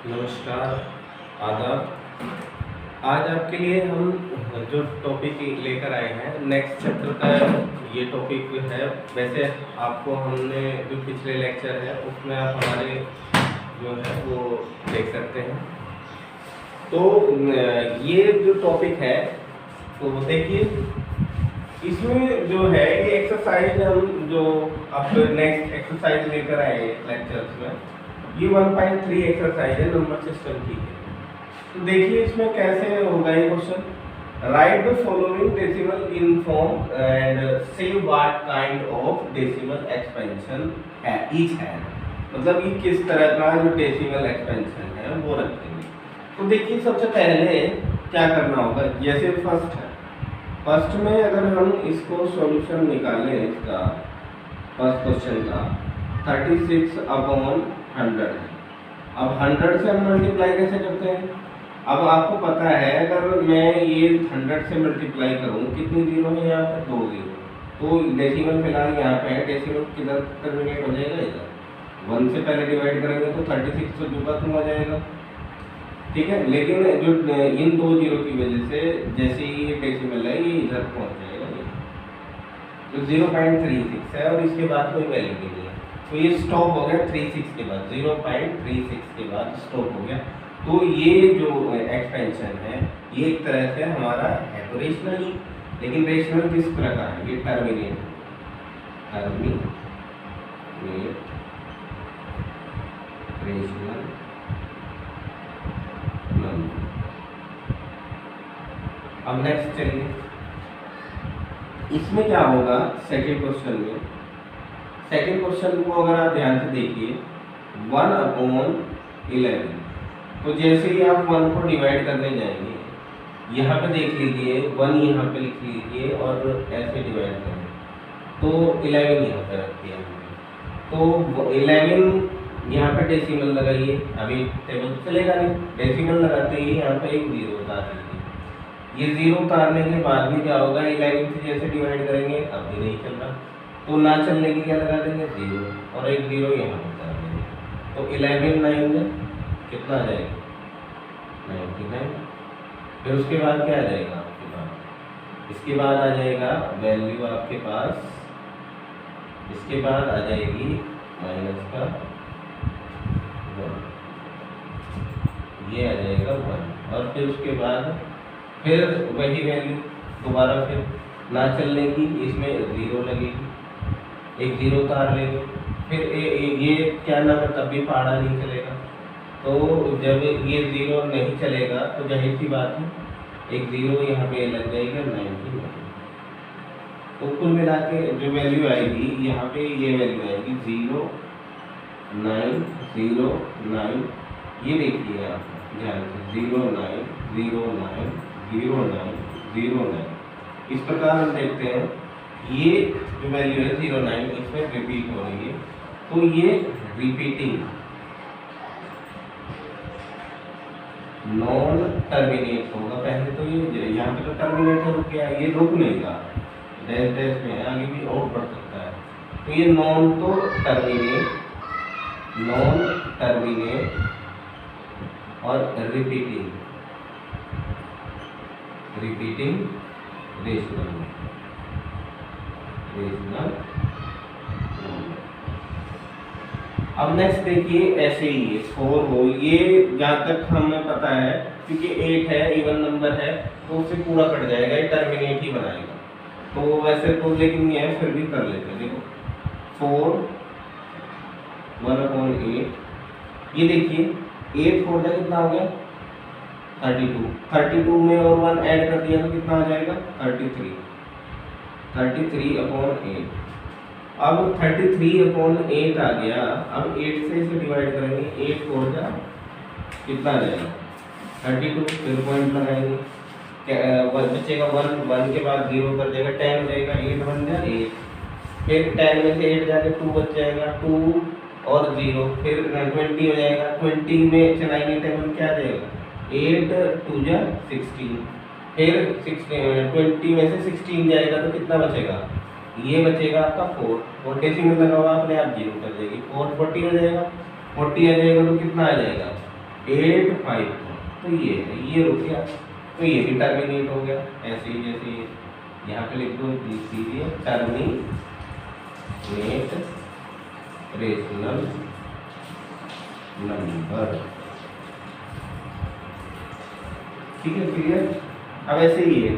नमस्कार, आदाब। आज आपके लिए हम जो टॉपिक लेकर आए हैं नेक्स्ट चैप्टर का ये टॉपिक है। वैसे आपको हमने जो पिछले लेक्चर है उसमें आप हमारे जो है वो देख सकते हैं। तो ये जो टॉपिक है तो देखिए इसमें जो है ये एक्सरसाइज हम जो अब नेक्स्ट एक्सरसाइज लेकर आए लेक्चर्स में, ये 1.3 एक्सरसाइज है नंबर सिस्टम की है। तो देखिए इसमें कैसे होगा ये question. Write the following decimal in form and say what kind of decimal expansion है ईच है, मतलब ये किस तरह का जो डेसिमल एक्सपेंशन है वो रखेंगे। तो देखिए सबसे पहले क्या करना होगा, जैसे फर्स्ट में अगर हम इसको सॉल्यूशन निकालें इसका फर्स्ट क्वेश्चन का 36/100 है। अब 100 से हम मल्टीप्लाई कैसे करते हैं। अब आपको पता है अगर मैं ये 100 से मल्टीप्लाई करूँ, कितनी जीरो है यहाँ पे, 2 जीरो। तो डेसिमल फिलहाल यहाँ पे है, डेसिमल किधर टर्मिनेट हो जाएगा, इधर 1 से पहले डिवाइड करेंगे तो 36 तो जो खत्म हो जाएगा, ठीक है। लेकिन जो इन 2 जीरो की वजह से जैसे ही ये डेसिमल है ये इधर पहुँच जाएगा, तो 0.36 है और इसके बाद कोई वैल्यू नहीं है। तो ये स्टॉप हो गया 36 के बाद, 0.36 के बाद स्टॉप हो गया। तो ये जो एक्सपेंशन है ये एक तरह से हमारा है तो रेशनल ही, लेकिन रेशनल किस तरह का है, ये टर्मिनेट रेशनल नंबर। अब नेक्स्ट चलिए इसमें क्या होगा। सेकंड क्वेश्चन को अगर आप ध्यान से देखिए 1/11, तो जैसे ही आप 1 को डिवाइड करने जाएंगे यहाँ पे देख लीजिए 1 यहाँ पे लिख लीजिए और ऐसे डिवाइड करें तो 11 यहाँ पे रख दिया हमने। तो 11 यहाँ पे डेसिमल लगाइए, अभी टेबल चलेगा नहीं, डेसिमल लगाते ही यहाँ पे एक 0 उतार दीजिए। ये 0 उतारने के बाद भी क्या होगा, 11 से जैसे डिवाइड करेंगे अब भी नहीं चल रहा, तो ना चलने की क्या लगा देंगे 0 और एक 0 यहाँ पर उतार देंगे। तो 11 9 में कितना आ जाएगा 99। फिर उसके बाद क्या आ जाएगा आपके पास, इसके बाद आ जाएगा वैल्यू आपके पास, इसके बाद आ जाएगी माइनस का 1, ये आ जाएगा 1 और फिर उसके बाद फिर वही वैल्यू दोबारा फिर ना चलने की, इसमें 0 लगेगी, एक 0 उतार लेंगे, फिर ये क्या नाम है तब भी पहाड़ा नहीं चलेगा। तो जब ये 0 नहीं चलेगा तो जाहिर सी बात है एक 0 यहाँ पे लग जाएगा 99। तो कुल मिला के जो वैल्यू आएगी यहाँ पे ये वैल्यू आएगी 0 9 0 9। ये देखिए आप ध्यान से 0 9 0 9 0 9 0 9। इस प्रकार हम देखते हैं ये जो वैल्यू है 0 9 इसमें रिपीट हो रही है, तो ये रिपीटिंग नॉन टर्मिनेट होगा। पहले तो ये यहाँ पे तो टर्मिनेट हो गया, ये रुक नहीं रहा, डैश डैश में आगे भी और बढ़ सकता है। तो ये नॉन तो टर्मिनेट और रिपीटिंग रेशनल। अब नेक्स्ट देखिए ऐसे ही है 4 हो, ये जहाँ तक हमें पता है क्योंकि 8 है इवन नंबर है तो उससे पूरा कट जाएगा, ये टर्मिनेट ही बनाएगा। तो वैसे तो लेकिन ये है फिर भी कर लेते हैं। देखो 4 1/8, ये देखिए 8 4 का कितना हो गया 32 में और 1 ऐड कर दिया तो कितना आ जाएगा 33/8। अब 33/8 आ गया। अब 8 से इसे डिवाइड करेंगे, 8 4 का कितना आ जाएगा 32, फिर पॉइंट लगाएंगे, बचेगा 1 के बाद 0 कर जाएगा, 10 हो जाएगा, 8 बन गया 8। फिर 10 में से 8 जाके 2 बच जाएगा, 2 और 0 फिर 20 हो जाएगा। 20 में चलाएंगे टेबल क्या आ जाएगा 8 2 जा 16, फिर 20 में से 16 जाएगा तो कितना बचेगा, ये बचेगा आपका 4 और डेसिमल लगा हुआ आपने आप 0 कर देगी, 4 40 हो जाएगा, 40 आ जाएगा तो कितना आ जाएगा 8 5 तो ये रुक गया, तो ये भी टर्मिनेट हो गया। ऐसे ही जैसे यहाँ पे लिख दो, दीजिए टर्मिनेट रेशनल नंबर। ठीक है, क्लियर। अब ऐसे ही है,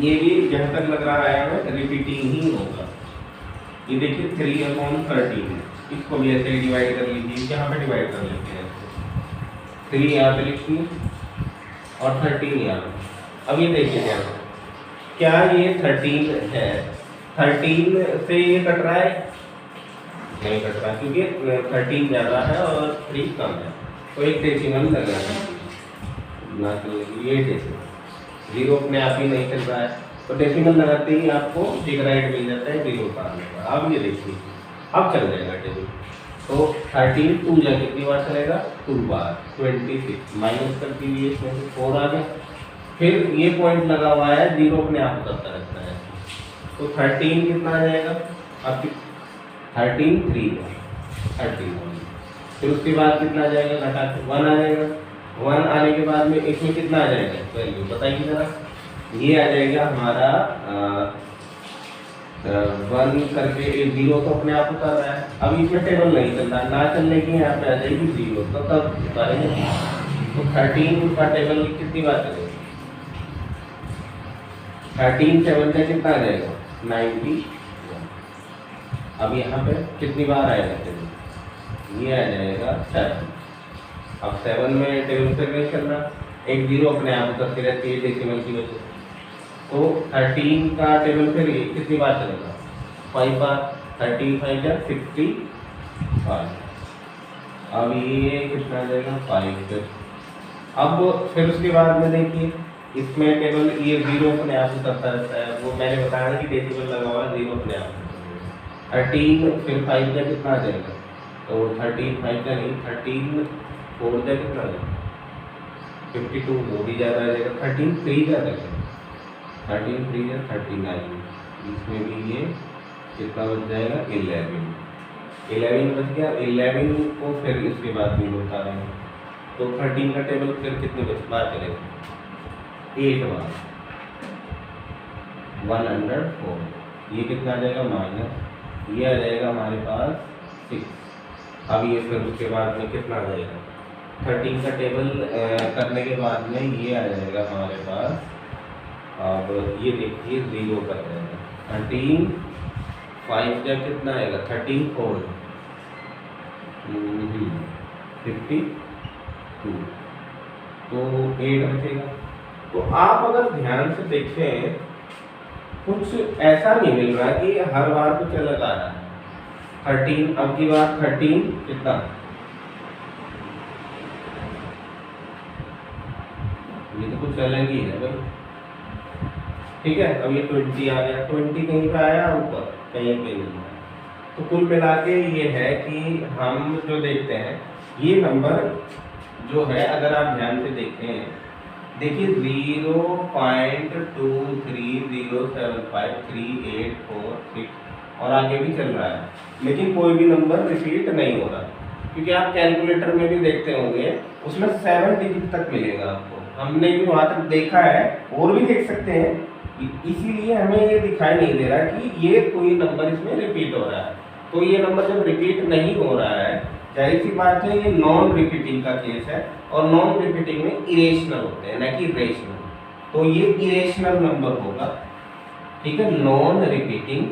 ये भी जहाँ तक लग रहा है हमें रिपीटिंग ही होगा। ये देखिए 3/13 इसको भी ऐसे डिवाइड कर लीजिए, यहाँ पे डिवाइड कर लेते हैं, 3 यहाँ पे लिखिए और 13 यहाँ पे। अब ये देखिए क्या ये 13 है, 13 से ये कट रहा है, नहीं कट रहा क्योंकि 13 ज़्यादा है और 3 कम है, तो एक डेसिमल लगा है ना, ये डेसिमल 0 अपने आप ही नहीं चल रहा है, तो डेसिमल लगाते ही आपको ठीक राइट मिल जाता है 0 का आने का। अब ये देखिए अब चल जाएगा टेबल, तो 13 2 जा कितनी बार चलेगा, 2 बार, 26 माइनस कर दीजिए, इसमें से 4 आ गया। फिर ये पॉइंट लगा हुआ है, 0 अपने आप उतरता रहता है, तो 13 कितना आ जाएगा आपकी 13 3 13। फिर उसके बाद कितना आ जाएगा, घटा के 1 आ जाएगा, 1 आने के बाद में इसमें कितना आ जाएगा वैल्यू बताइए जरा। ये आ जाएगा हमारा 1 करके 0 तो अपने आप उतर रहा है। अब इसमें टेबल नहीं चल रहा, ना चलने की यहाँ पे आ जाएगी 0, तो तब उतारेंगे। तो 13 का टेबल कितनी बार चलेगा, 13 7 का कितना आ जाएगा 90। अब यहाँ पे कितनी बार आएगा टेबल, ये आ जाएगा 7। अब 7 में टेबल से नहीं चल रहा, एक 0 अपने आप उतरती रहती है डेसिमल की वजह से, तो 13 का टेबल फिर कितनी बार चलेगा 5 बार, 13 5 जा 65। अब ये कितना आ जाएगा 5 फिर। अब फिर उसके बाद में देखिए इसमें टेबल ये 0 अपने आप उतरता रहता है, वो मैंने बताया कि डेसिमल लगा हुआ है 0 अपने आप 13 फिर 5 का कितना आ जाएगा, तो 13 5 का नहीं 13 4 का कितना आ जाएगा 52, वो भी ज़्यादा आ जाएगा, 13 3 ज़्यादा है, 13 3 या 39, इसमें भी ये कितना बच जाएगा 11 बच गया। 11 को फिर इसके बाद भी बता रहे हैं, तो 13 का टेबल फिर कितने बार चलेगा 8 बार, 104। ये कितना आ जाएगा माइनस, ये आ जाएगा हमारे पास 6। अब ये फिर उसके बाद में कितना आ जाएगा 13 का टेबल करने के बाद में ये आ जाएगा हमारे पास, अब ये देखिए 0 कर जाएगा, 13 5 का कितना आएगा 13 4 52, तो 8 बचेगा। तो आप अगर ध्यान से देखें कुछ ऐसा नहीं मिल रहा कि हर बार कुछ अलग आ रहा है। 13 अब की बार 13 कितना, ये तो कुछ अलग ही है भाई, ठीक है। अब ये 20 आ गया, 20 कहीं पे आया ऊपर, कहीं पे नहीं आया। तो कुल मिला के ये है कि हम जो देखते हैं ये नंबर जो है, अगर आप ध्यान से देखें, देखिए 0.23075384 और आगे भी चल रहा है, लेकिन कोई भी नंबर रिपीट नहीं हो रहा, क्योंकि आप कैलकुलेटर में भी देखते होंगे उसमें 7 डिजिट तक मिलेगा आपको, हमने भी वहाँ तक देखा है और भी देख सकते हैं, इसीलिए हमें ये दिखाई नहीं दे रहा कि ये कोई नंबर इसमें रिपीट हो रहा है। तो ये नंबर जब रिपीट नहीं हो रहा है, जाहिर सी बात है ये नॉन रिपीटिंग का केस है, और नॉन रिपीटिंग में इरेशनल होते हैं ना कि रेशनल, तो ये इरेशनल नंबर होगा, ठीक है। Non repeating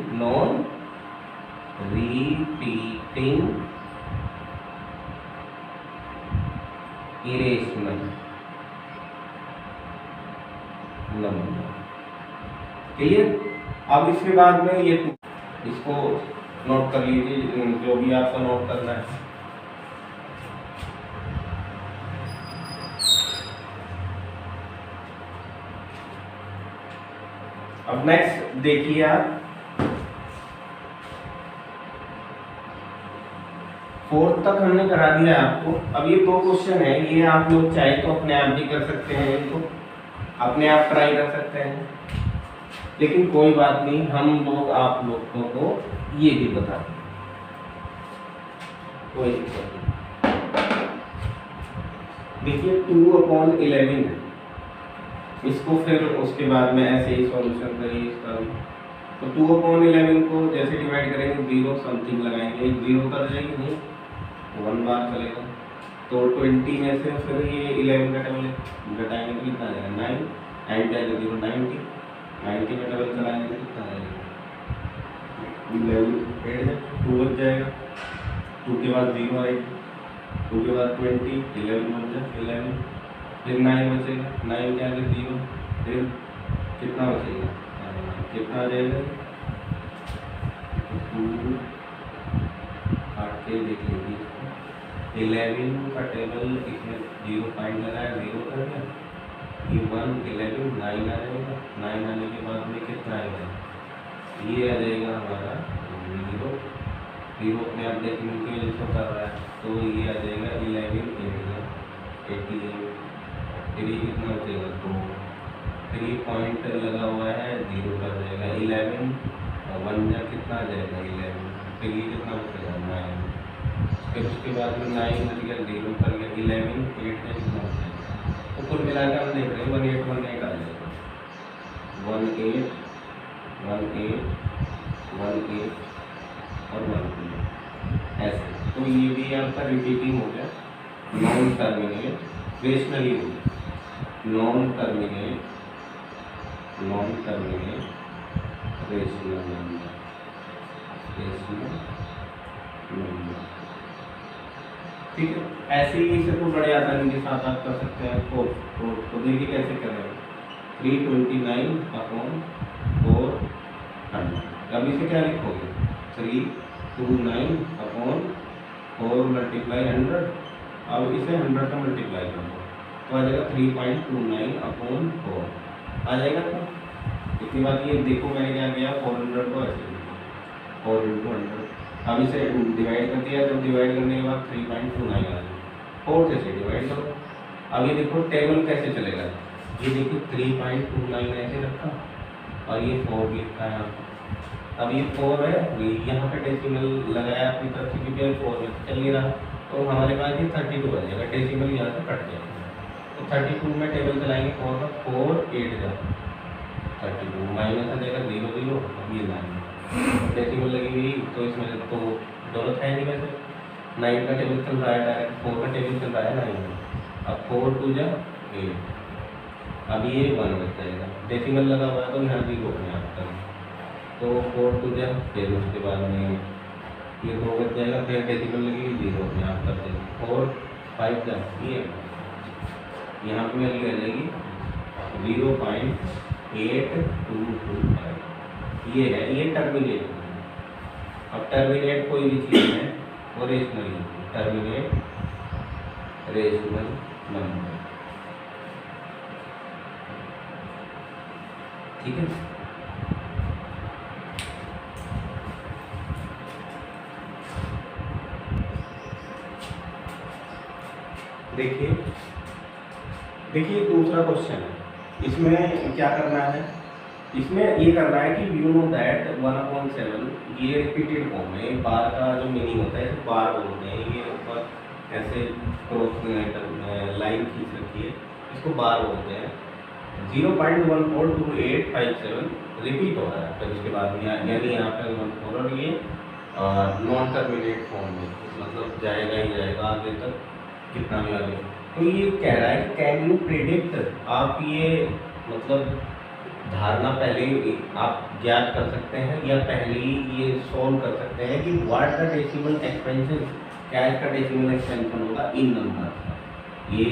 irrational number, clear. अब इसके बाद में ये इसको नोट कर लीजिए, जो भी आपको नोट करना है। अब नेक्स्ट देखिए आप 4 तक हमने करा दिया आपको। अब ये 2 क्वेश्चन है, ये आप लोग चाहे तो अपने आप भी कर सकते हैं, इनको अपने आप ट्राई कर सकते हैं, लेकिन कोई बात नहीं, हम लोग आप लोगों को ये भी बता दें, कोई दिक्कत नहीं। देखिए 2/11 है, इसको फिर उसके बाद में ऐसे ही सॉल्यूशन करिए इसका भी। तो 2/11 को जैसे डिवाइड करेंगे 0 समथिंग लगाएंगे, 0 कर जाएगी नहीं, 1 बार चलेगा। तो 20 में से फिर ये 11 का टेबल घटाएंगे तो कितना आ जाएगा 9, 9 क्या है 0, 90, 90 में टेबल चलाएंगे तो कितना आ जाएगा 11 8 है, 2 बच जाएगा, 2 के बाद 0 आएगी, 2 के बाद 20, 11 बन जाए 11, फिर 9 बचेगा, 9 क्या है 0, फिर कितना बचेगा कितना आ जाएगा 2 काट के देख लीजिए। 11 का टेबल इसमें 0 पॉइंट लगाया 0 कर गया, ये 1 11 9 आ जाएगा, 9 आने के बाद में कितना आएगा ये आ जाएगा हमारा 0, 0 अपने आप डेसिमल की वजह से कर रहा है तो ये आ जाएगा 11 88, फिर ये कितना बचेगा 2, फिर ये पॉइंट लगा हुआ है 0 कर जाएगा 11 1 जा कितना आ जाएगा 11, फिर ये कितना बचेगा 9, फिर उसके बाद में 9 बच गया 0 कर गया 11 8 में कितना बचेगा। तो कुल मिलाकर हम देख रहे हैं 1818 आ जाएगा 18 18 18 और 1 ऐसे। तो ये भी आपका रिपीटिंग हो गया, नॉन टर्मिनेट रेशनली हो गया, नॉन टर्मिनेट रेशनल नंबर ठीक है। ऐसे ही इसे तो बड़े आसानी के साथ आप कर सकते हैं। तो देखिए कैसे करेंगे 329/400। अब इसे क्या लिखोगे 329/4 मल्टीप्लाई 100। अब इसे 100 का मल्टीप्लाई कर दो तो आ जाएगा 3.29/4 आ जाएगा। तो इतनी बात ये देखो मैंने क्या किया 400 को ऐसे 4 × 100। अब इसे डिवाइड कर दिया तो डिवाइड करने के बाद 3.29 आ जाएगा, 4 से डिवाइड करो। अब ये देखो टेबल कैसे चलेगा, ये देखो 3.29 ऐसे रखा और ये 4 लिखा है यहाँ पर। अब ये 4 है यहाँ पे डेसिमल लगाया अपनी तरफ से क्योंकि 4 में चल नहीं रहा तो हमारे पास ये 32 आ जाएगा, डेसिमल यहाँ से कट जाएगा। तो 32 में टेबल चलाएंगे 4 का 4 8 जा 32 माइनस आ जाएगा 0 0, अब ये 9 डेसिमल लगी हुई तो इसमें तो दोनों है नहीं वैसे 9 का टेबल चल रहा है डायरेक्ट 4 का टेबल चल रहा है 9 में। अब 4 2 जा 8, अब ये 1 बच जाएगा, डेसिमल लगा हुआ है तो यहाँ 0 अपने आप कर तो 4 2 जा, फिर उसके बाद में ये 2 बच जाएगा, फिर डेसिमल लगी 0 अपने आप कर देगा 4 5 जा, ये यहाँ पे वैल्यू आ जाएगी 0.8225। ये है ये टर्मिनेट। अब टर्मिनेट कोई भी चीज़ है वो रेशनल टर्मिनेट रेशनल नंबर ठीक है। देखिए दूसरा क्वेश्चन है, इसमें क्या करना है, इसमें ये करना है कि यू नो दैट 1/7 ये रिपीटेड फॉर्म है। बार का जो मीनिंग होता है बार बोलते हैं, ये ऊपर ऐसे क्रॉस लाइन खींच रखी है इसको बार बोलते हैं। 0.142857 रिपीट हो रहा है, फिर उसके बाद में यानी यहाँ पर 14 और ये नॉन टर्मिनेट फॉर्म में मतलब जाएगा ही जाएगा आगे तक कितना भी आगे। तो ये कह रहा है कि कैन यू प्रिडिक्ट, आप ये मतलब धारणा पहले आप ज्ञात कर सकते हैं या पहले ही ये सोल्व कर सकते हैं कि व्हाट द डेसिमल एक्सपेंशन, क्या इसका डेसिमल एक्सपेंशन होगा इन नंबर ये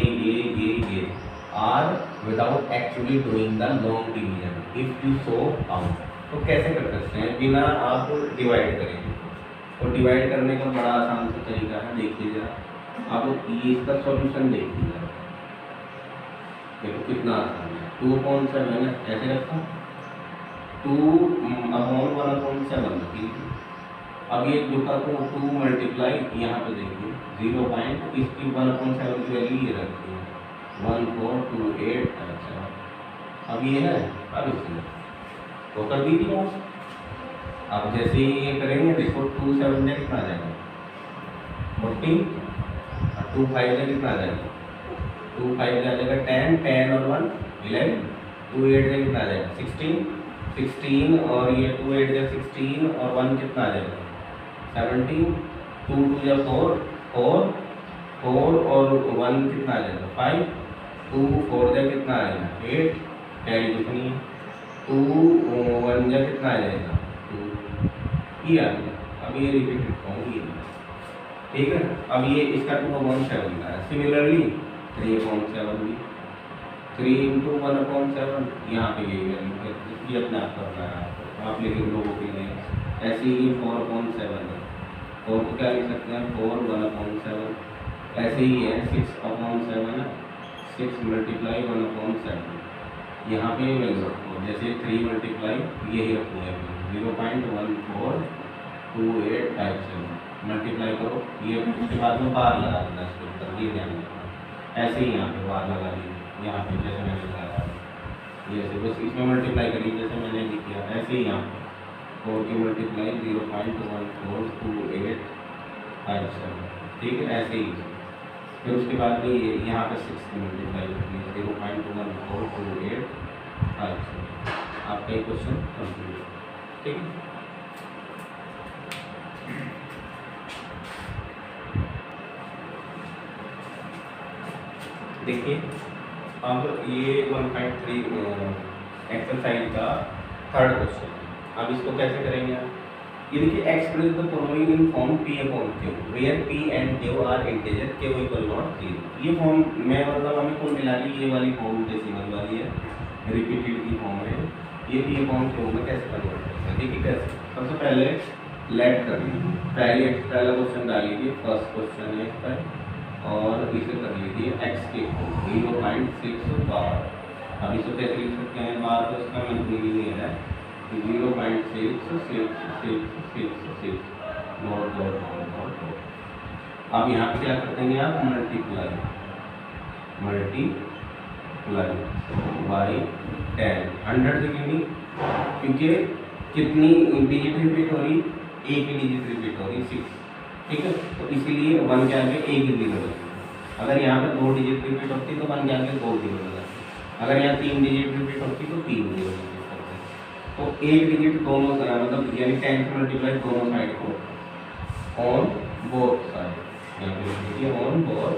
are without actually doing the long division if you so out. तो कैसे कर सकते हैं बिना आप डिवाइड करेंगे। तो डिवाइड करने का बड़ा आसान सा तरीका है, देखिए जरा अब ये इसका सॉल्यूशन देखिए जरा, देखो कितना आसान है। 2/7 है ऐसे रखा 2/1/7 अब ये जो का 2 मल्टीप्लाई यहाँ पे देखिए 0 पॉइंट इसकी 1/7 की वैल्यू ये रखती है 1428। अच्छा अब ये है, अब इसमें तो कर दीजिए आप। अब जैसे ही ये करेंगे देखो 2 7 में कितना आ जाएगा 40 और 2 5 में कितना आ जाएगा 2 5 आ जाएगा 10, 10 और 1 11, 2 8 से कितना आ जाएगा 16, 16 और ये 2 8 से 16 और 1 कितना आ जाएगा 17, 2 2 या 4 4 4 और 1 कितना आ जाएगा 5, 2 4 जा कितना आ जाएगा 8, कैरी कितनी है 2 1 जा कितना आ जाएगा 2, ये आ गया। अब ये रिपीटेड फॉर्म ये, ठीक है। अब ये इसका 2/7 का है। सिमिलरली 3/7 भी 3 × 1/7 यहाँ पे ये अपने आप करना है आप लेकिन लोगों के लिए। ऐसे ही 4/7 है, 4 को क्या लिख सकते हैं 4 1/7। ऐसे ही है 6/7 है, 6 × 1/7। यहाँ पे वैल्यू रखो, जैसे 3 × यही रखनी है 0.142857 मल्टीप्लाई करो, ये उसके बाद में बार लगा देना इसके ऊपर, ये ध्यान रखना। ऐसे ही यहाँ पे बार लगा दीजिए, यहाँ पे जैसे मैंने लगाया ये ऐसे बस इसमें मल्टीप्लाई करिए जैसे मैंने भी किया। ऐसे ही यहाँ पे 4 की मल्टीप्लाई 0.142857, ठीक है। ऐसे ही फिर उसके बाद में ये यहाँ पे 6 की मल्टीप्लाई करिए 0.142857। आपका एक क्वेश्चन कंप्लीट, ठीक है। देखिए अब ये 1.3 एक्सरसाइज का थर्ड क्वेश्चन है। अब इसको कैसे करेंगे आप, ये देखिए express the following in form P/Q where P and Q are integer Q = 3। ये फॉर्म में मतलब हमें कौन मिला ली, ये वाली फॉर्म डेसिमल वाली है, रिपीटेड की फॉर्म है। ये P/Q में कैसे कन्वर्ट करते हैं, देखिए कैसे। सबसे पहले लेट कर लीजिए, पहला क्वेश्चन डाल लीजिए, फर्स्ट क्वेश्चन है इस पर, और इसे कर लीजिए x के 0.6 बार। अब इसको कैसे लिख सकते हैं, बार तो इसका मीनिंग है 0.6666 नोट। अब यहाँ पे क्या करते हैं आप, मल्टीप्लाई बाई 10, 100 से गिनी, क्योंकि कितनी डिजिट रिपीट हो रही, एक ही डिजिट रिपीट हो रही 6, ठीक है। तो इसीलिए 1 के आगे एक ही जीरो लगेगा। अगर यहाँ पे 2 डिजिट रिपीट होती तो 1 के आगे 2 जीरो लगा, अगर यहाँ 3 डिजिट रिपीट होती तो 3 जीरो रिपीट करते। तो एक डिजिट दोनों मतलब यानी 10 से मल्टीप्लाई दोनों साइड को ऑन बोथ साइड, यहाँ पे लिखिए ऑन बोथ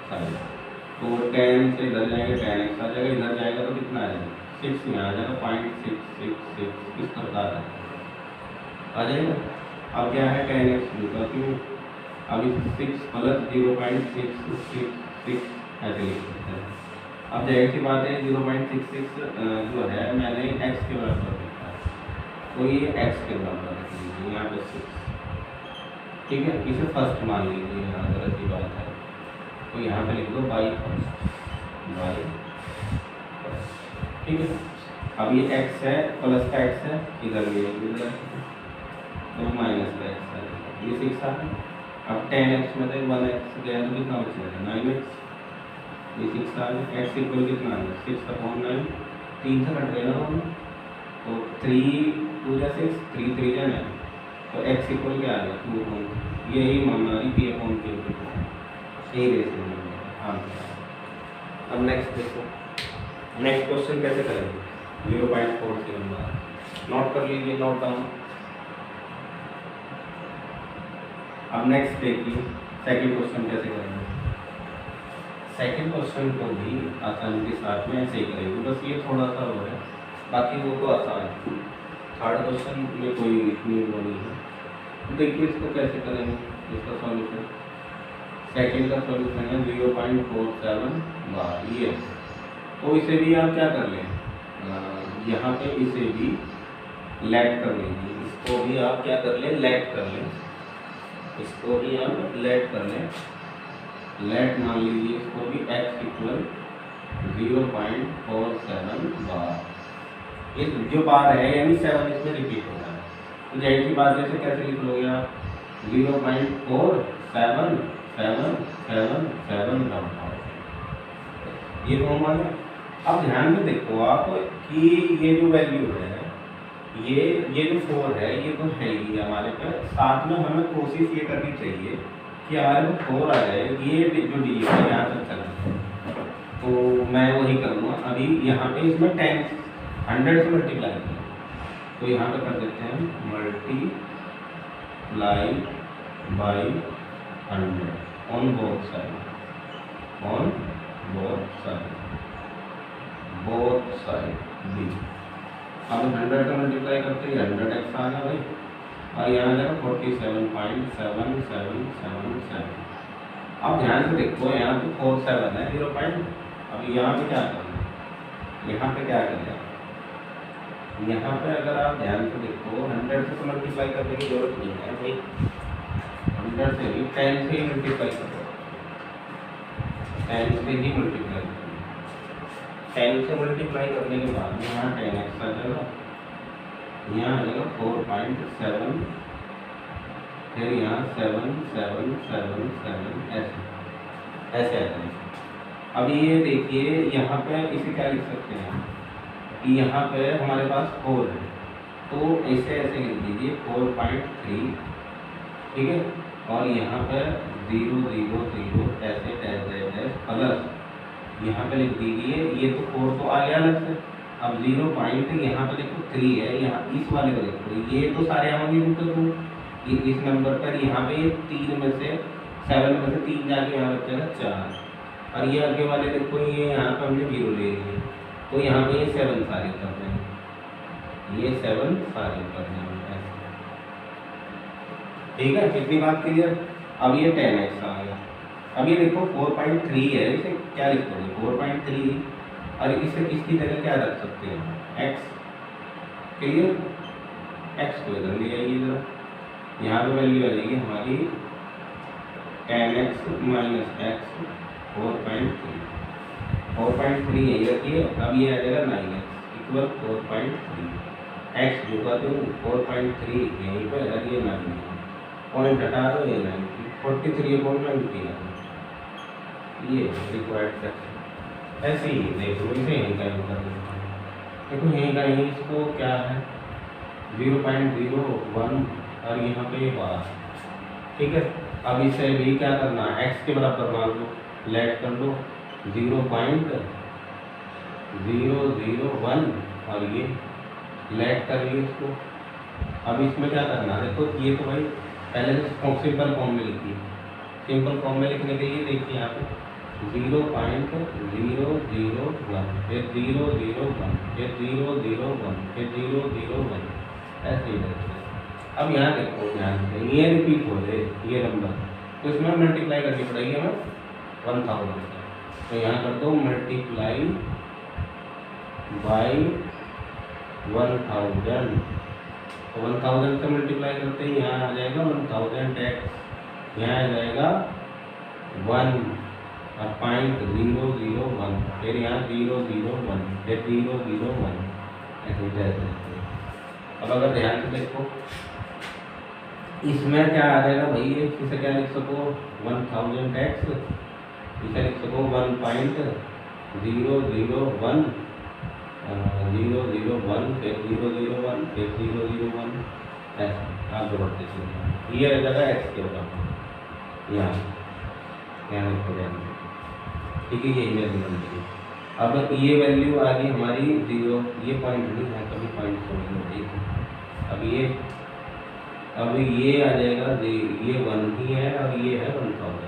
साइड। तो 10 से इधर जाएंगे 10x आ जाएगा, इधर जाएगा तो कितना आ जाएगा 6 में आ जाएगा 0.666 इस प्रकार आ जाएगा। अब क्या है 10x क्यों, अब इस 6 प्लस 0.666 ऐसे लिख सकते हैं। अब जाहिर सी बात है 0.66 जो है मैंने x के बराबर लिखा है, तो ये x के बराबर रख लीजिए यहाँ पे 6, ठीक है। इसे फर्स्ट मान लीजिए, यहाँ गलत की बात है तो यहाँ पे लिख दो बाई फर्स्ट, ठीक है। अब ये x है, प्लस का x है, इधर ये इधर तो माइनस का x है, ये 6 आ गया। अब 10x में से 1x गया तो कितना बचेगा 9x, ये 6 आ गया। x इक्वल कितना आ गया 6/9, 3 से कट गया ना, तो 3 2 जा 6, 3 3 जा 9, तो x इक्वल क्या आ गया 2। यही मानना है P/Q यही रेशियो है। हाँ, अब नेक्स्ट देखो, नेक्स्ट क्वेश्चन कैसे करेंगे, 0.47 बार नोट कर लीजिए, नोट डाउन। अब नेक्स्ट देखिए सेकंड क्वेश्चन कैसे करेंगे। सेकंड क्वेश्चन को भी आसानी के साथ में ऐसे ही करेंगे, बस ये थोड़ा सा हो है, बाकी वो तो आसान है। थर्ड क्वेश्चन में कोई इतनी वो नहीं है। देखिए इसको कैसे करेंगे, इसका सॉल्यूशन सेकंड का सॉल्यूशन है 0.47 बार ये। तो इसे भी आप क्या कर लें, यहाँ पे इसे भी लेट कर लीजिए, इसको भी आप क्या कर लें लेट कर लें, इसको भी हम लेट कर लें, लेट मान लीजिए इसको भी x इक्वल 0.47 बार। ये जो बार है यानी 7 इसमें रिपीट हो रहा है, तो जाहिर सी बात जैसे कैसे लिख लोगे आप 0.4777 ये फॉर्म आ गया। अब ध्यान में देखो आप कि ये जो वैल्यू है ये जो 4 है ये तो है ही हमारे पे, साथ में हमें कोशिश ये करनी चाहिए कि हमारे को 4 आ जाए, ये जो डी है यहाँ तक चला, तो मैं वही करूँगा। अभी यहाँ पे इसमें 10 100 से मल्टीप्लाई किया, तो यहाँ पे कर देते हैं multiply by 100 on both side, on both side बी। अब 100 का मल्टीप्लाई करते हैं 100x आ गया भाई, और यहाँ आ जाएगा 47.7777। अब ध्यान से देखो, यहाँ पे 47 है 0 पॉइंट। अब यहाँ पे क्या करना है, यहाँ पे क्या करें, यहाँ पे अगर आप ध्यान से देखो 100 से तो मल्टीप्लाई करने की जरूरत नहीं है भाई, 100 से भी 10 से ही मल्टीप्लाई करो, 10 से ही मल्टीप्लाई करो। 10 से मल्टीप्लाई करने के बाद यहाँ 10x आ जाएगा, यहाँ आ जाएगा 4.7, फिर यहाँ 7777 ऐसे आ जाएगा। अब ये देखिए यहाँ पे इसे क्या लिख सकते हैं कि यहाँ पे हमारे पास 4 है, तो ऐसे लिख दीजिए 4.3, ठीक है। और यहाँ पे 0 0 0 ऐसे डैश प्लस यहाँ पे लिख दीजिए, ये तो 4 तो आ गया अलग से। अब 0 पॉइंट यहाँ पे देखो 3 है, यहाँ इस वाले को देखो, ये तो सारे आएंगे बिल्कुल तो ये इस नंबर पर यहाँ पे 3 में से 7 में से 3 जाके यहाँ बचेगा 4, और ये आगे वाले देखो ये यहाँ पर हमने 0 ले लिए, तो यहाँ पे ये 7 सारे कर देंगे, ये 7 सारे कर देंगे, ठीक है। कितनी बात क्लियर। अब ये 10x आ गया। अब ये देखो 4.3 है, इसे क्या लिखोगे 4.3, और इसे इसकी जगह क्या रख सकते हैं x, क्लियर। x को इधर ले आइए जरा, यहाँ पे वैल्यू आ जाएगी हमारी 10x माइनस x 4.3 यही रखिए। अब ये आ जाएगा 9x इक्वल 4.3, x जो का दूँ 4.3 यहीं पर, अगर ये 9 पॉइंट हटा दो, ये 90 43.90 ये रिक्वायर्ड सेक्शन। ऐसे ही देखो, इसे यहीं का कर देखो, यहीं का यहीं इसको क्या है 0.01 और यहाँ पे बार, ठीक है। अब इसे भी क्या करना है, x के बराबर मान लो, लेट कर लो 0.001 और ये लेट कर लिए इसको। अब इसमें क्या करना है, देखो ये तो भाई पहले से सिंपल फॉर्म में लिखिए, सिंपल फॉर्म में लिखने के लिए देखिए यहाँ पे 0.001 फिर 001 फिर 001 फिर 001 ऐसे ही रहते हैं। अब यहाँ देखो ध्यान से, ये रिपीट हो रहे ये नंबर, तो इसमें मल्टीप्लाई करनी पड़ेगी हमें 1000, तो यहाँ कर दो मल्टीप्लाई बाई 1000, तो 1000 से मल्टीप्लाई करते हैं, यहाँ आ जाएगा 1000x, यहाँ आ जाएगा 1 और .001, फिर यहाँ 001 फिर 001 ऐसे जैसे। अब अगर ध्यान से देखो इसमें क्या आ जाएगा भाई, इसे क्या लिख सको 1000x, इसे लिख सको 1.001 001 फिर 001 फिर 001 ऐसे आगे बढ़ते चलिए। ये रह जाएगा x के बराबर, यहाँ लिखो जाएंगे, ठीक है। ये वैल्यू बन गई। अब ये वैल्यू आ गई हमारी 0, ये पॉइंट नहीं है कभी पॉइंट छोड़ेंगे, ठीक है। अब ये आ जाएगा, ये 1 ही है और ये है 1000।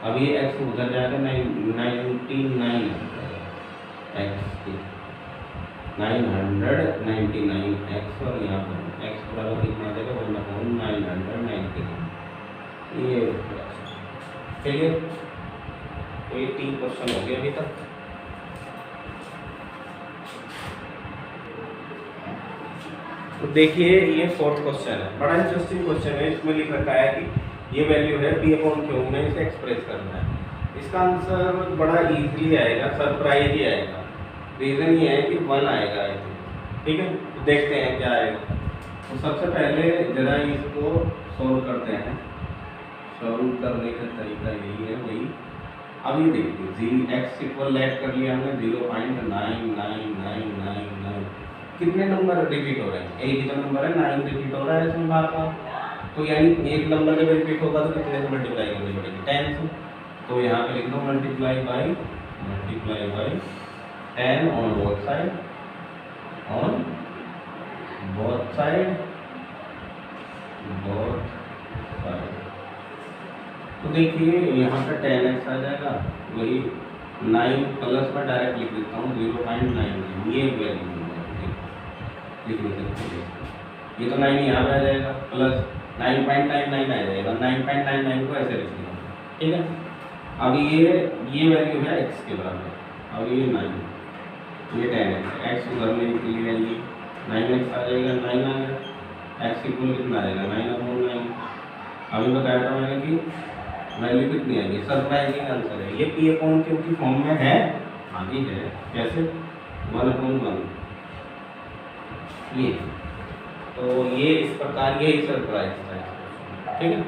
अब ये x उधर जाएगा 99 x की 999 x, और यहाँ पर x बराबर कितना आ जाएगा 1/999। ये चलिए 18 क्वेश्चन हो गया अभी तक। तो देखिए ये 4th क्वेश्चन है, बड़ा इंटरेस्टिंग क्वेश्चन है। इसमें लिख रखा है कि ये वैल्यू है P/Q में, इसे एक्सप्रेस करना है। इसका आंसर बड़ा इजीली आएगा, सरप्राइज ही आएगा। रीज़न ये है कि 1 आएगा, ठीक है। तो देखते हैं क्या आएगा। तो सबसे पहले जरा इसको सॉल्व करते हैं। सॉल्व करने का तरीका यही है वही। अब ये देखिए x इक्वल लेट कर लिया हमने 0.99999। कितने नंबर रिपीट हो रहे हैं, एक ही तो नंबर है, 9 रिपीट हो रहा है इसमें बार बार, तो यानी एक नंबर जब रिपीट होगा तो कितने से मल्टीप्लाई करनी पड़ेगी, 10 से। तो यहाँ पे लिख दो multiply by 10 on both side, तो देखिए यहाँ पे 10x आ जाएगा, वही 9 प्लस में डायरेक्ट लिख देता हूँ 0.9, ये वैल्यू लिखने के, ये तो 9 यहाँ पे आ जाएगा प्लस 9.99 आ जाएगा, 9.99 को ऐसे लिख देंगे, ठीक है। अब ये वैल्यू है x के बराबर, अब ये 9, ये 10x, x उधर में निकली है, ये 9x आ जाएगा, 9 आ गया, x इक्वल कितना आएगा 9/9। अभी बताया था मैंने कि वैल्यू कितनी आएगी, सरप्राइजिंग आंसर है ये, P/Q की फॉर्म में है, आगे है कैसे 1/1, ये तो ये इस प्रकार ये सरप्राइज था, ठीक है।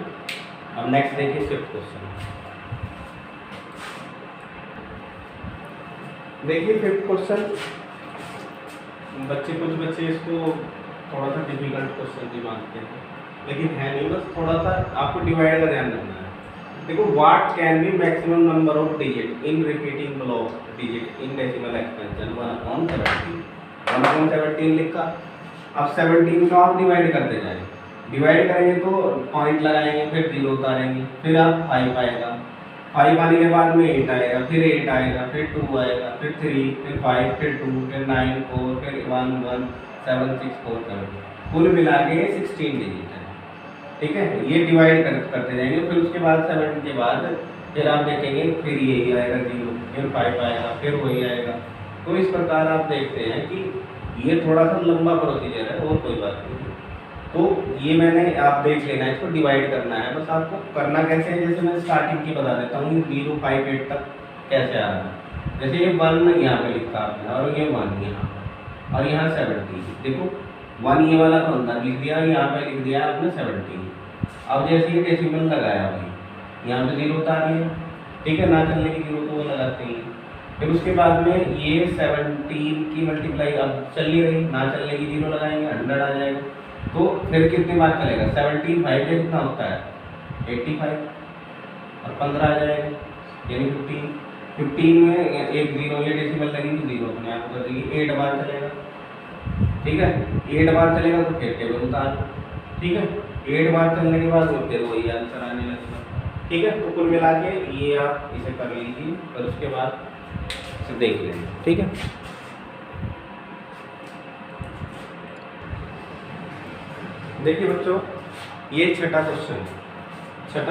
अब नेक्स्ट देखिए फिफ्थ क्वेश्चन, देखिए फिफ्थ क्वेश्चन, कुछ बच्चे इसको थोड़ा सा डिफिकल्ट क्वेश्चन भी मानते हैं, लेकिन है नहीं, बस थोड़ा सा आपको डिवाइड का ध्यान रखना है। देखो what can be maximum number of digit in repeating block digit in decimal expansion 1/17 लिखा। अब 17 को आप डिवाइड करते जाएं, डिवाइड करेंगे तो पॉइंट लगाएंगे, फिर 0 उतारेंगे, फिर आप 5 आएगा, 5 आने के बाद में 8 आएगा, फिर 8 आएगा, फिर 2 आएगा, फिर 3, फिर 5, फिर 2, फिर 9, 4, फिर 1, 1, 7, 6, 4, 7, कुल मिला के 16 डिजिट है, ठीक है। ये डिवाइड करते जाएंगे, फिर उसके बाद 7 के बाद फिर आप देखेंगे फिर यही आएगा 0, फिर 5 आएगा, फिर वही आएगा। तो इस प्रकार आप देखते हैं कि ये थोड़ा सा लंबा प्रोसीजर है, और कोई बात नहीं। तो ये मैंने आप देख लेना है, इसको डिवाइड करना है, बस आपको करना कैसे है, जैसे मैं स्टार्टिंग की बता देता हूँ 0, 5, 8 तक कैसे आ रहा है। जैसे ये 1 यहाँ पे लिखा आपने, और ये 1 यहाँ, और यहाँ 17, देखो 1 ये वाला तो अंदर लिख दिया, यहाँ पे लिख दिया आपने 17। अब जैसे ये डेसिमल लगाया भाई, यहाँ पे 0 उतार लिया, ठीक है, ना चलने की 0 तो वो लगाते हैं। फिर उसके बाद में ये 17 की मल्टीप्लाई अब चल ही रही, ना चलने की 0 लगाएंगे, 100 आ जाएगा। तो फिर कितनी बार चलेगा, 17 5 पे कितना होता है 85, और 15 आ जाएगा यानी 15 में एक 0 ये डेसिमल लगेगी, 0 अपने आप कर देगी, 8 बार चलेगा, ठीक है। 8 बार चलेगा तो फिर टेबल उतार, ठीक है। 8 बार चलने के बाद फिर वही आंसर आने लगेगा, ठीक है। तो कुल मिला के ये आप इसे कर लीजिए, और उसके बाद इसे देख लेंगे, ठीक है। देखिए बच्चों, ये छठा क्वेश्चन में 6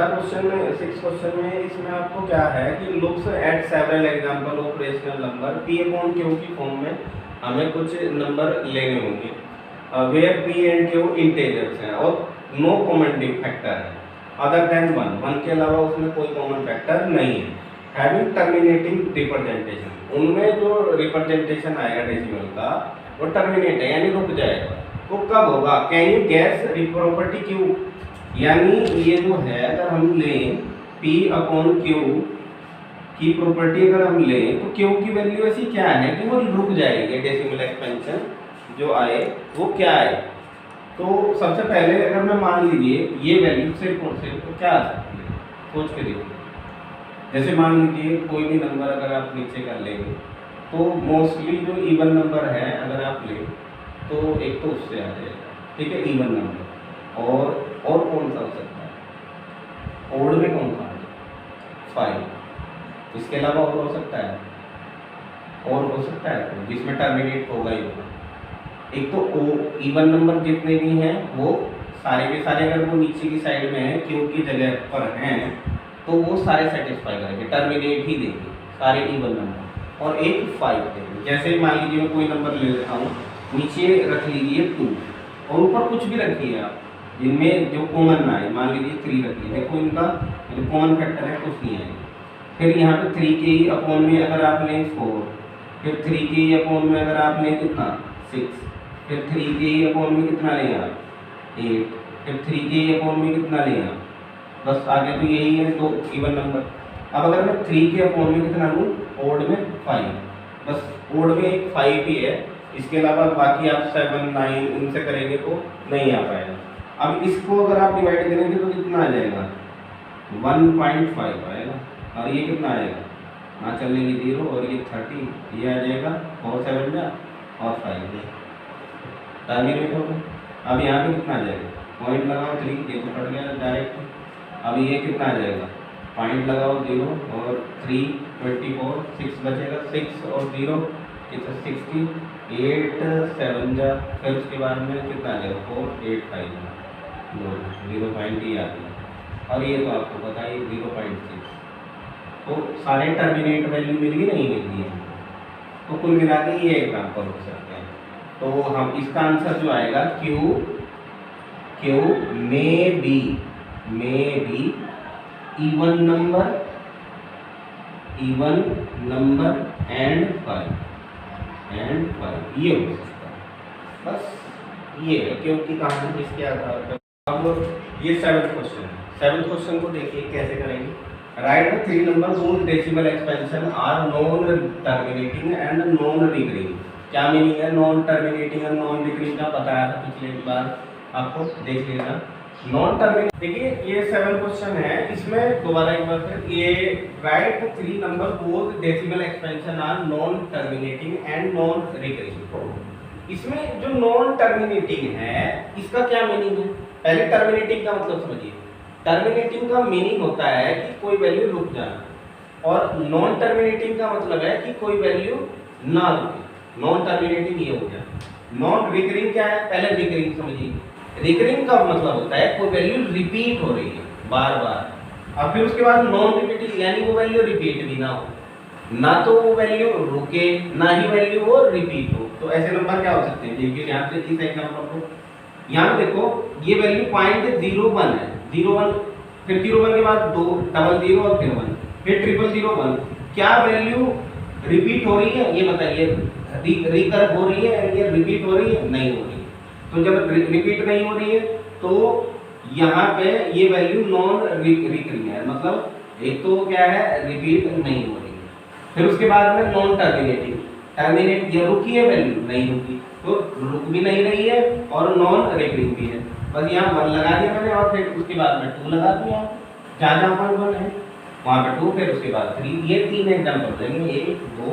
क्वेश्चन में, इसमें आपको क्या है कि looks at several example of rational number P/Q की फॉर्म में हमें कुछ नंबर लेने होंगे, where P and Q integers हैं और नो कॉमन फैक्टर है अदर देन 1 के अलावा उसमें कोई कॉमन फैक्टर नहीं है। हैविंग टर्मिनेटिंग रिप्रेजेंटेशन, उनमें जो रिप्रेजेंटेशन आएगा डेसिमल का वो टर्मिनेट है यानी रुक जाएगा। तो कब होगा, can you gas property Q, यानी ये जो है अगर हम लें P/Q की प्रॉपर्टी अगर हम लें तो Q की वैल्यू ऐसी क्या है कि वो रुक जाएगी, डेसिमल एक्सपेंशन जो आए वो क्या आए। तो सबसे पहले अगर मैं मान लीजिए ये वैल्यू सिर्फ और सिर्फ तो क्या आ सकती है, सोच के देखो। जैसे मान लीजिए कोई भी नंबर अगर आप नीचे कर लेंगे तो मोस्टली जो इवन नंबर है अगर आप लें तो एक तो उससे आ जाएगा, ठीक है, इवन नंबर। और कौन सा हो सकता है, ओड में कौन सा आ जाए 5, इसके अलावा और हो सकता है, और हो सकता है जिसमें टर्मिनेट होगा ही होगा। एक तो इवन नंबर जितने भी हैं वो सारे के सारे अगर वो नीचे की साइड में है Q की जगह पर हैं तो वो सारे सेटिस्फाई करेंगे, टर्मिनेट ही देंगे सारे इवन नंबर। और एक 5 देंगे, जैसे मान लीजिए मैं कोई नंबर ले लेता हूँ, नीचे रख लीजिए 2 और ऊपर कुछ भी रखिए आप जिनमें जो कॉमन ना है, मान लीजिए 3 रखिए, देखो इनका जो कॉमन फैक्टर है कुछ नहीं आएगा। फिर यहाँ पे 3 के ही अपॉन में अगर आप लें 4, फिर 3 के ही अपॉन में अगर आप लें कितना 6, फिर 3 के ही अपॉन में कितना लें आप 8, फिर 3 के ही अपॉन में कितना लें आप, बस आगे तो यही है 2 इवन नंबर। अब अगर मैं 3 के अपॉन में कितना लूँ, ओड में 5, बस ओड में एक 5 ही है, इसके अलावा बाकी आप 7, 9 इनसे करेंगे तो नहीं आ पाएगा। अब इसको अगर आप डिवाइड करेंगे तो कितना आ जाएगा 1.5 आएगा, और ये कितना आएगा ना चलने की 0 और ये 30, ये आ जाएगा 4 7 जा और 5 टर्मिनेट हो गया। अब यहाँ पे कितना आ जाएगा पॉइंट लगाओ 3, ये तो कट गया डायरेक्ट। अब ये कितना आ जाएगा पॉइंट लगाओ 0 और 3 24 6 बचेगा, 6 और 0 कितना 60, 8 7 जा, फिर उसके बाद में कितना आ जाएगा 4 8 5 0.8 आ गया, और ये तो आपको पता है 0.6। तो सारे टर्मिनेट वैल्यू मिल गई नहीं मिल गई है, तो कुल मिला के ये एग्जाम्पल हो सकते हैं। तो हम इसका आंसर जो आएगा Q may be even number and 5 ये हो सकता है। बस ये है क्योंकि कहानी इसके आधार पर। अब ये 7th क्वेश्चन है। 7th क्वेश्चन को देखिए कैसे करेंगे। Right 3 number whose decimal expansion are non terminating and non recurring। क्या मीनिंग है नॉन टर्मिनेटिंग और नॉन रिकरिंग का बताया था पिछले बार आपको, देख लेना। नॉन टर्मिनेटिंग देखिए ये 7 क्वेश्चन है, इसमें दोबारा एक बार फिर ये right 3 number whose decimal expansion are non terminating and non recurring। इसमें जो नॉन टर्मिनेटिंग है इसका क्या मीनिंग है, पहले टर्मिनेटिंग का मतलब समझिए। टर्मिनेटिंग का मीनिंग होता है कि कोई वैल्यू रुक जाना, और नॉन टर्मिनेटिंग का मतलब है कि कोई वैल्यू ना रुके। नॉन टर्मिनेटिंग ये हो गया। नॉन रिकरिंग क्या है, पहले रिकरिंग समझिए। रिकरिंग का मतलब होता है कोई वैल्यू रिपीट हो रही है बार बार। अब फिर उसके बाद नॉन रिपीटिंग यानी वो वैल्यू रिपीट भी ना हो, ना तो वो वैल्यू रुके ना ही वैल्यू वो रिपीट हो। तो ऐसे नंबर क्या हो सकते हैं, देखिए यहाँ पे इस एग्जांपल को यहाँ पे देखो ये वैल्यू 0.01 है, 01 फिर 01 के बाद 2 00 और फिर 1 फिर 0001। क्या वैल्यू रिपीट हो रही है ये बताइए, रिकर हो रही है या रिपीट हो रही है, नहीं हो रही है। तो जब रिपीट नहीं हो रही है तो यहाँ पे ये वैल्यू नॉन रिकरिंग है, मतलब एक तो क्या है रिपीट नहीं हो रही है। फिर उसके बाद में नॉन टर्मिनेटिंग, टर्मिनेट ये रुकी है वैल्यू नहीं रुकी, तो रुक भी नहीं रही है और नॉन रिकरिंग भी है। बस यहाँ 1 लगा दिया मैंने और फिर उसके बाद में 2 लगा दिया, जहाँ जहाँ पर 1 है वहाँ पे 2 फिर उसके बाद 3। ये 3 एग्जाम्पल देंगे, 1 2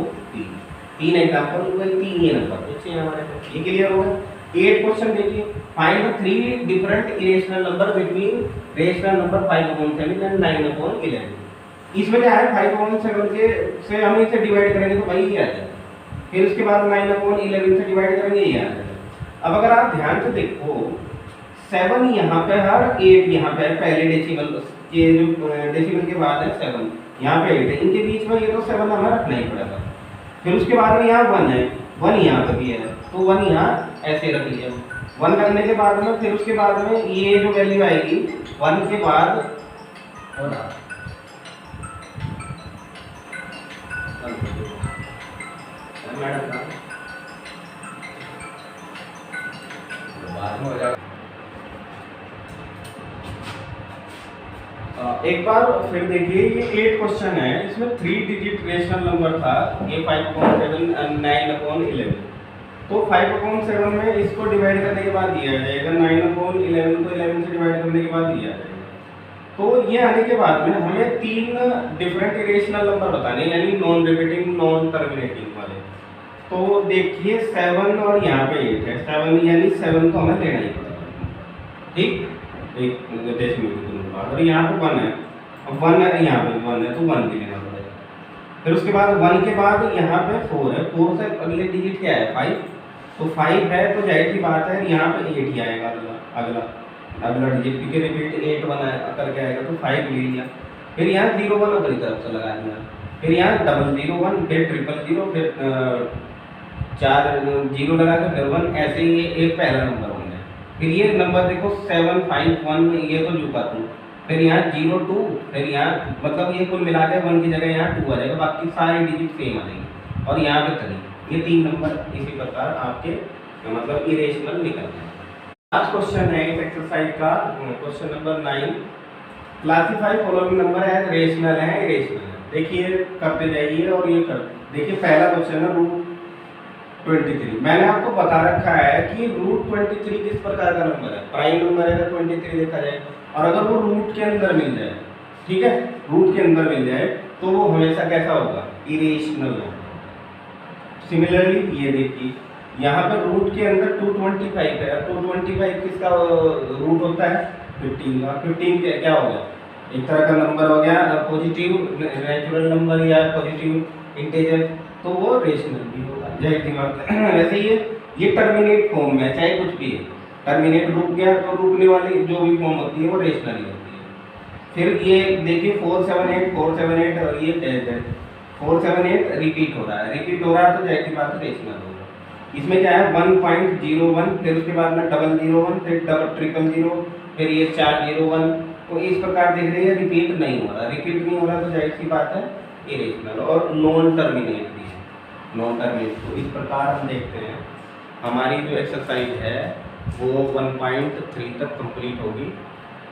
3 एग्जाम्पल हुए, 3 ये नंबर बच्चे हमारे पास। ये क्लियर होगा। 8 क्वेश्चन देखिए। Find the 3 different irrational number between rational number 5/7 and 9/11। इसमें क्या है 5/7 के से हम इसे डिवाइड करेंगे तो वही आ जाएगा, फिर उसके बाद 9/11 से डिवाइड करेंगे ये आ जाएगा। अब अगर आप ध्यान से देखो 7 यहाँ पे है और 8 यहाँ पे है, पहले डेसिमल के जो डेसिमल के बाद है 7 यहाँ पे 8 है, इनके बीच में ये तो 7 हमें रखना ही पड़ेगा। फिर उसके बाद में यहाँ 1 है, 1 यहाँ पर भी है तो 1 यहाँ ऐसे रख लिया। 1 रखने के बाद में फिर उसके बाद में ये जो वैल्यू आएगी 1 के बाद और मैडम बाद में हो जाएगा। एक बार फिर देखिए ये 8 क्वेश्चन है, इसमें 3 डिजिट रेशनल नंबर था ये 5/7 9/11। तो 5/7 में इसको डिवाइड करने के बाद दिया जाएगा, 9/11 को 11 से डिवाइड करने के बाद दिया जाएगा। तो ये आने के बाद में हमें 3 डिफरेंट इरेशनल नंबर बताने, यानी नॉन रिपीटिंग नॉन टर्मिनेटिंग वाले। तो देखिए 7 और यहाँ पे 8 है, 7 यानी 7 तो हमें लेना ही पड़ेगा, ठीक एक डेसिमल के बाद। और यहाँ पे 1 है, अब 1 है यहाँ पे 1 है तो 1 भी लेना पड़ेगा। फिर उसके बाद 1 के बाद यहाँ पे 4 है, 4 से अगले डिजिट क्या है 5, तो 5 है तो जाहिर सी बात है यहाँ पे 8 ही आएगा अगला डिजिट, क्योंकि रिपीट 8 1 करके आएगा तो 5 ले लिया। फिर यहाँ 0 1 अपनी तरफ से लगा दिया, फिर यहाँ 001 फिर 000 फिर 4 0 लगा के फिर 1, ऐसे ही एक पहला नंबर होंगे। फिर ये नंबर देखो 7 5 1 ये तो झुका तू, फिर यहाँ 0 2 फिर यहाँ मतलब ये कुल मिला के 1 की जगह यहाँ 2 आ जाएगा, बाकी सारी डिजिट सेम आ जाएंगी और यहाँ पे 3। ये 3 नंबर इसी प्रकार आपके मतलब इरेशनल निकलते हैं। लास्ट क्वेश्चन है इस एक्सरसाइज का question number 9। Classify following number as rational है इरेशनल है। देखिए करते जाइए और ये कर देखिए पहला क्वेश्चन है रूट 23। मैंने आपको बता रखा है कि रूट 23 किस प्रकार का नंबर है, प्राइम नंबर है, 23 देखा जाए, और अगर वो रूट के अंदर मिल जाए, ठीक है, रूट के अंदर मिल जाए तो वो हमेशा कैसा होगा, इरेशनल होगा। सिमिलरली ये देखिए यहाँ पे रूट के अंदर 225 है, 225 किसका रूट होता है, 15 का। 15 क्या हो गया, एक तरह का नंबर हो गया, पॉजिटिव नेचुरल नंबर या पॉजिटिव इंटीजर, तो वो रेशनल भी होगा, जाहिर सी बात है। वैसे ये टर्मिनेट फॉर्म में चाहे कुछ भी है, टर्मिनेट रुक गया तो रुकने वाली जो भी फॉर्म होती है वो रेशनल ही होती है। फिर ये देखिए 478 और ये 478 रिपीट हो रहा है, तो जाहिर सी बात है रेशनल होगा। इसमें क्या है 1.01, फिर उसके बाद में 001, फिर 000, फिर ये 401, तो इस प्रकार देख रहे हैं रिपीट नहीं हो रहा, तो जाहिर सी बात है इरेशनल। और नॉन टर्मिनेट भी है, नॉन टर्मिनेट, तो इस प्रकार हम देखते हैं हमारी जो एक्सरसाइज है वो 1.3 तक कंप्लीट होगी,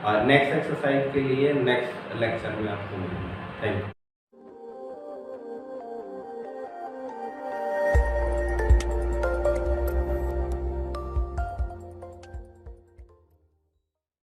और नेक्स्ट एक्सरसाइज के लिए नेक्स्ट लेक्चर में आपको मिलेंगे। Thank you.